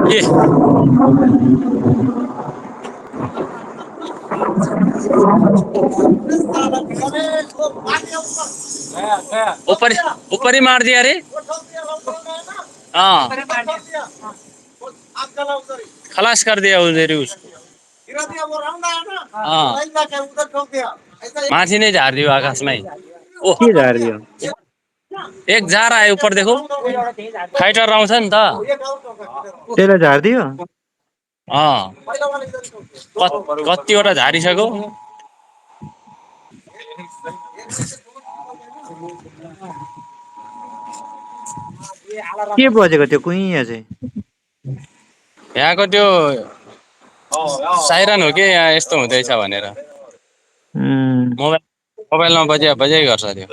के ऊपर ऊपर ही मार दिया रे। हाँ खलास कर दिया उधर ही उसको। हाँ माथि नहीं झार दियो आकाश में। ओह के झार दियो? एक जा रहा है ऊपर देखो फाइटर आउँछ नि त। त्यसलाई झार दियो? अँ कतिवटा झारिसक्यो। के बजेको त्यो कुइया चाहिँ? यहाँको त्यो साइरन हो कि यहाँ यस्तो हुँदैछ भनेर। मोबाइलमा बजाइ बजाइ गर्छ त्यो।